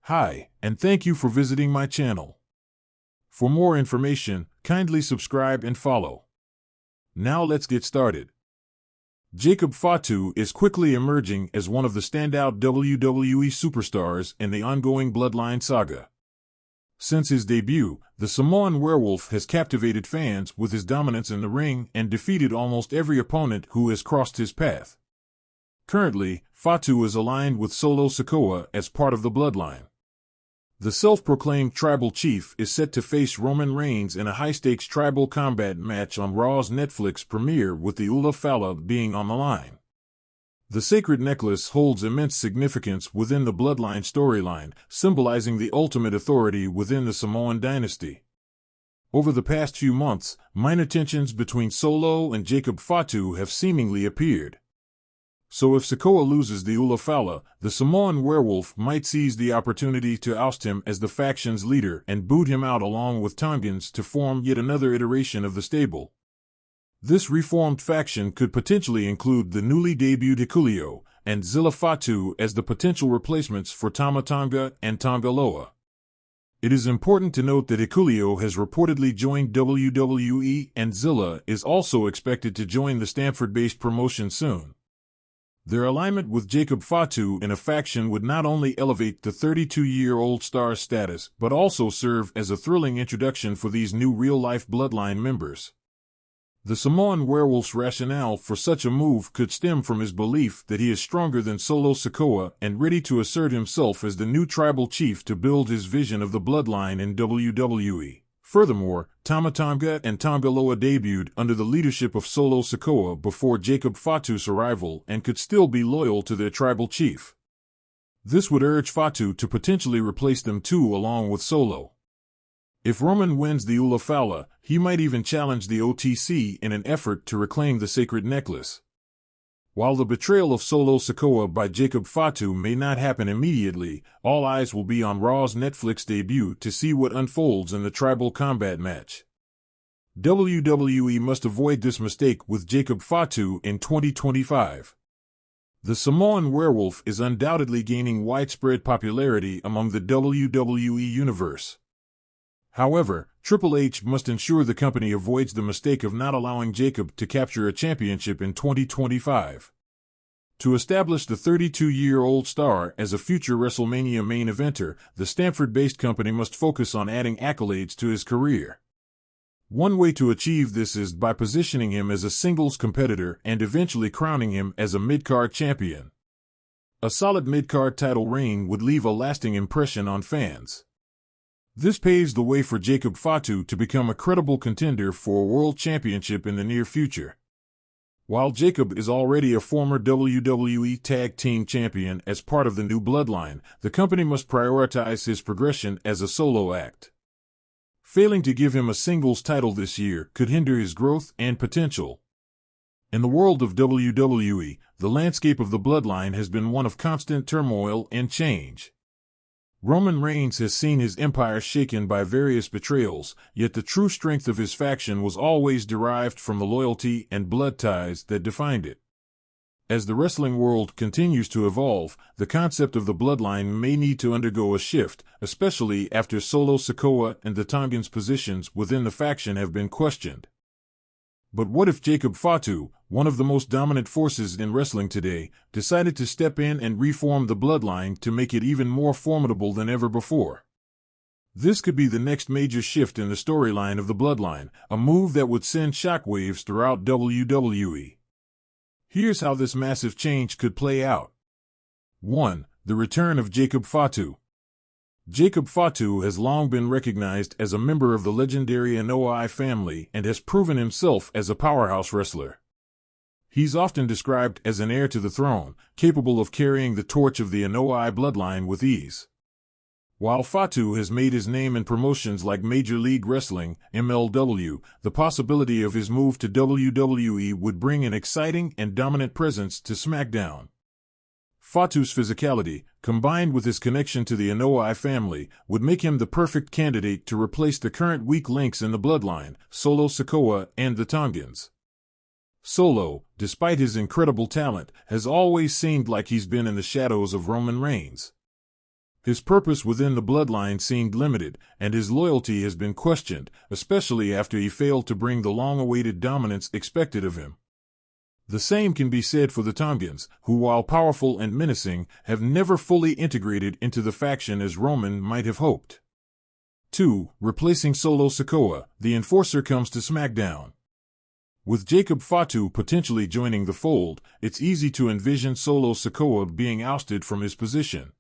Hi, and thank you for visiting my channel. For more information, kindly subscribe and follow. Now let's get started. Jacob Fatu is quickly emerging as one of the standout WWE superstars in the ongoing Bloodline saga. Since his debut, the Samoan werewolf has captivated fans with his dominance in the ring and defeated almost every opponent who has crossed his path. Currently, Fatu is aligned with Solo Sikoa as part of the Bloodline. The self-proclaimed tribal chief is set to face Roman Reigns in a high-stakes tribal combat match on Raw's Netflix premiere, with the Ula Fala being on the line. The sacred necklace holds immense significance within the Bloodline storyline, symbolizing the ultimate authority within the Samoan dynasty. Over the past few months, minor tensions between Solo and Jacob Fatu have seemingly appeared. So if Sikoa loses the Ula Fala, the Samoan werewolf might seize the opportunity to oust him as the faction's leader and boot him out along with Tongans to form yet another iteration of the stable. This reformed faction could potentially include the newly debuted Hikuleo and Zilla Fatu as the potential replacements for Tama Tonga and Tongaloa. It is important to note that Hikuleo has reportedly joined WWE, and Zilla is also expected to join the Stamford-based promotion soon. Their alignment with Jacob Fatu in a faction would not only elevate the 32-year-old star's status, but also serve as a thrilling introduction for these new real-life Bloodline members. The Samoan werewolf's rationale for such a move could stem from his belief that he is stronger than Solo Sikoa and ready to assert himself as the new tribal chief to build his vision of the Bloodline in WWE. Furthermore, Tama Tonga and Tongaloa debuted under the leadership of Solo Sikoa before Jacob Fatu's arrival and could still be loyal to their tribal chief. This would urge Fatu to potentially replace them too, along with Solo. If Roman wins the Ula Fala, he might even challenge the OTC in an effort to reclaim the sacred necklace. While the betrayal of Solo Sikoa by Jacob Fatu may not happen immediately, all eyes will be on Raw's Netflix debut to see what unfolds in the tribal combat match. WWE must avoid this mistake with Jacob Fatu in 2025. The Samoan werewolf is undoubtedly gaining widespread popularity among the WWE universe. However, Triple H must ensure the company avoids the mistake of not allowing Jacob to capture a championship in 2025. To establish the 32-year-old star as a future WrestleMania main eventer, the Stamford-based company must focus on adding accolades to his career. One way to achieve this is by positioning him as a singles competitor and eventually crowning him as a mid-card champion. A solid mid-card title reign would leave a lasting impression on fans. This paves the way for Jacob Fatu to become a credible contender for a world championship in the near future. While Jacob is already a former WWE Tag Team Champion as part of the new Bloodline, the company must prioritize his progression as a solo act. Failing to give him a singles title this year could hinder his growth and potential. In the world of WWE, the landscape of the Bloodline has been one of constant turmoil and change. Roman Reigns has seen his empire shaken by various betrayals, yet the true strength of his faction was always derived from the loyalty and blood ties that defined it. As the wrestling world continues to evolve, the concept of the Bloodline may need to undergo a shift, especially after Solo Sikoa and the Tongans' positions within the faction have been questioned. But what if Jacob Fatu, one of the most dominant forces in wrestling today, decided to step in and reform the Bloodline to make it even more formidable than ever before? This could be the next major shift in the storyline of the Bloodline, a move that would send shockwaves throughout WWE. Here's how this massive change could play out. 1. The return of Jacob Fatu. Jacob Fatu has long been recognized as a member of the legendary Anoa'i family and has proven himself as a powerhouse wrestler. He's often described as an heir to the throne, capable of carrying the torch of the Anoa'i bloodline with ease. While Fatu has made his name in promotions like Major League Wrestling, MLW, the possibility of his move to WWE would bring an exciting and dominant presence to SmackDown. Fatu's physicality, combined with his connection to the Anoa'i family, would make him the perfect candidate to replace the current weak links in the bloodline, Solo Sikoa and the Tongans. Solo, despite his incredible talent, has always seemed like he's been in the shadows of Roman Reigns. His purpose within the bloodline seemed limited, and his loyalty has been questioned, especially after he failed to bring the long-awaited dominance expected of him. The same can be said for the Tongans, who, while powerful and menacing, have never fully integrated into the faction as Roman might have hoped. 2. Replacing Solo Sikoa, the Enforcer comes to SmackDown. With Jacob Fatu potentially joining the fold, it's easy to envision Solo Sikoa being ousted from his position.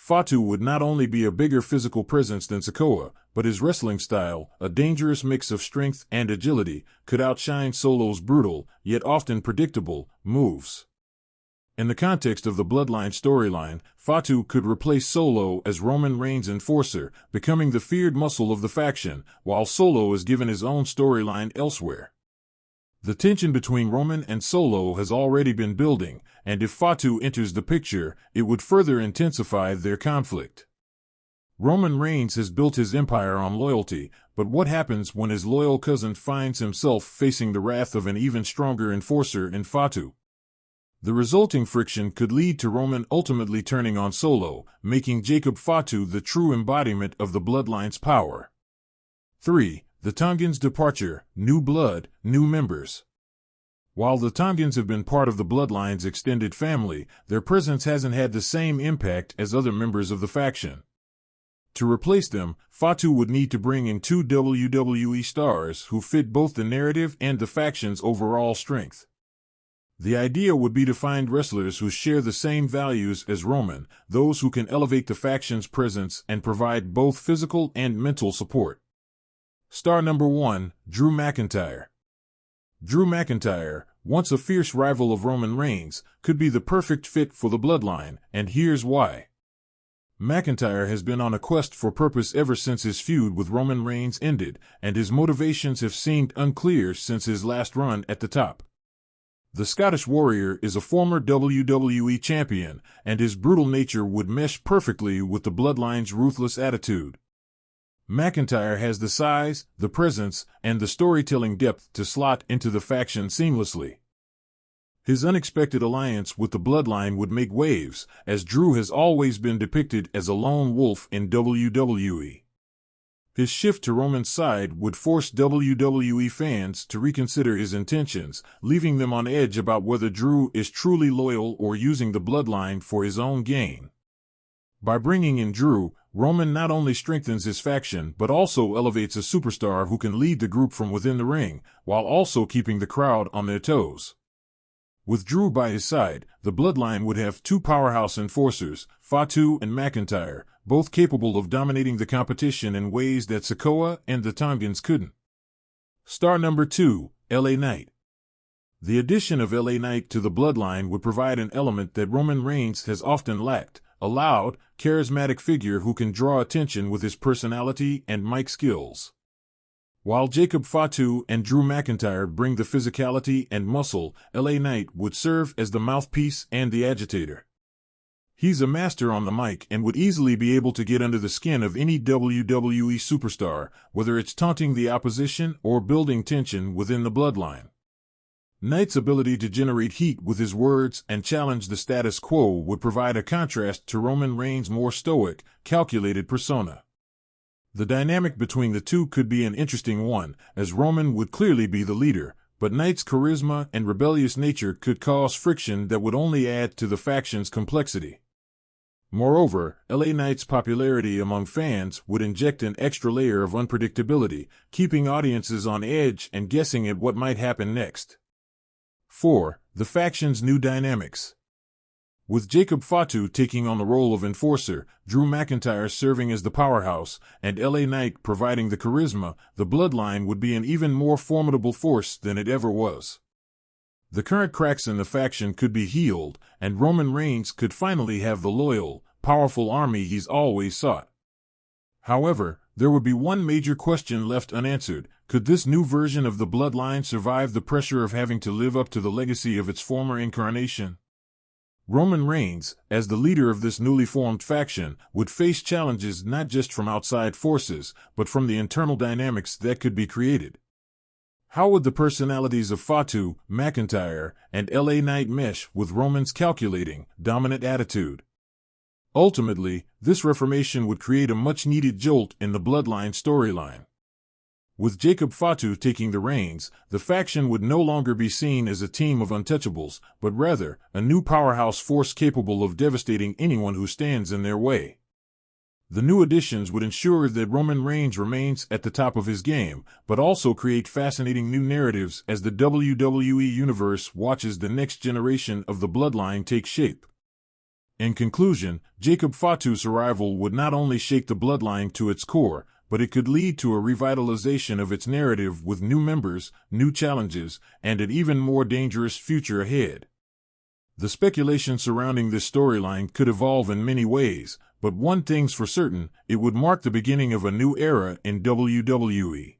Fatu would not only be a bigger physical presence than Sikoa, but his wrestling style, a dangerous mix of strength and agility, could outshine Solo's brutal, yet often predictable, moves. In the context of the Bloodline storyline, Fatu could replace Solo as Roman Reigns' enforcer, becoming the feared muscle of the faction, while Solo is given his own storyline elsewhere. The tension between Roman and Solo has already been building, and if Fatu enters the picture, it would further intensify their conflict. Roman Reigns has built his empire on loyalty, but what happens when his loyal cousin finds himself facing the wrath of an even stronger enforcer in Fatu? The resulting friction could lead to Roman ultimately turning on Solo, making Jacob Fatu the true embodiment of the bloodline's power. 3. The Tongans' departure, new blood, new members. While the Tongans have been part of the bloodline's extended family, their presence hasn't had the same impact as other members of the faction. To replace them, Fatu would need to bring in 2 WWE stars who fit both the narrative and the faction's overall strength. The idea would be to find wrestlers who share the same values as Roman, those who can elevate the faction's presence and provide both physical and mental support. Star number 1, Drew McIntyre. Drew McIntyre, once a fierce rival of Roman Reigns, could be the perfect fit for the bloodline, and here's why. McIntyre has been on a quest for purpose ever since his feud with Roman Reigns ended, and his motivations have seemed unclear since his last run at the top. The Scottish Warrior is a former WWE champion, and his brutal nature would mesh perfectly with the bloodline's ruthless attitude. McIntyre has the size, the presence, and the storytelling depth to slot into the faction seamlessly. His unexpected alliance with the bloodline would make waves, as Drew has always been depicted as a lone wolf in WWE. His shift to Roman's side would force WWE fans to reconsider his intentions, leaving them on edge about whether Drew is truly loyal or using the bloodline for his own gain. By bringing in Drew, Roman not only strengthens his faction but also elevates a superstar who can lead the group from within the ring, while also keeping the crowd on their toes. With Drew by his side, the bloodline would have 2 powerhouse enforcers, Fatu and McIntyre, both capable of dominating the competition in ways that Sikoa and the Tongans couldn't. Star number 2, LA Knight. The addition of LA Knight to the bloodline would provide an element that Roman Reigns has often lacked, a loud, charismatic figure who can draw attention with his personality and mic skills. While Jacob Fatu and Drew McIntyre bring the physicality and muscle, LA Knight would serve as the mouthpiece and the agitator. He's a master on the mic and would easily be able to get under the skin of any WWE superstar, whether it's taunting the opposition or building tension within the bloodline. Knight's ability to generate heat with his words and challenge the status quo would provide a contrast to Roman Reigns' more stoic, calculated persona. The dynamic between the two could be an interesting one, as Roman would clearly be the leader, but Knight's charisma and rebellious nature could cause friction that would only add to the faction's complexity. Moreover, LA Knight's popularity among fans would inject an extra layer of unpredictability, keeping audiences on edge and guessing at what might happen next. 4. The faction's new dynamics. With Jacob Fatu taking on the role of enforcer, Drew McIntyre serving as the powerhouse, and LA Knight providing the charisma, the bloodline would be an even more formidable force than it ever was. The current cracks in the faction could be healed, and Roman Reigns could finally have the loyal, powerful army he's always sought. However, there would be one major question left unanswered. Could this new version of the bloodline survive the pressure of having to live up to the legacy of its former incarnation? Roman Reigns, as the leader of this newly formed faction, would face challenges not just from outside forces, but from the internal dynamics that could be created. How would the personalities of Fatu, McIntyre, and LA Knight mesh with Roman's calculating, dominant attitude? Ultimately, this reformation would create a much-needed jolt in the Bloodline storyline. With Jacob Fatu taking the reins, the faction would no longer be seen as a team of untouchables, but rather, a new powerhouse force capable of devastating anyone who stands in their way. The new additions would ensure that Roman Reigns remains at the top of his game, but also create fascinating new narratives as the WWE Universe watches the next generation of the Bloodline take shape. In conclusion, Jacob Fatu's arrival would not only shake the Bloodline to its core, but it could lead to a revitalization of its narrative with new members, new challenges, and an even more dangerous future ahead. The speculation surrounding this storyline could evolve in many ways, but one thing's for certain, it would mark the beginning of a new era in WWE.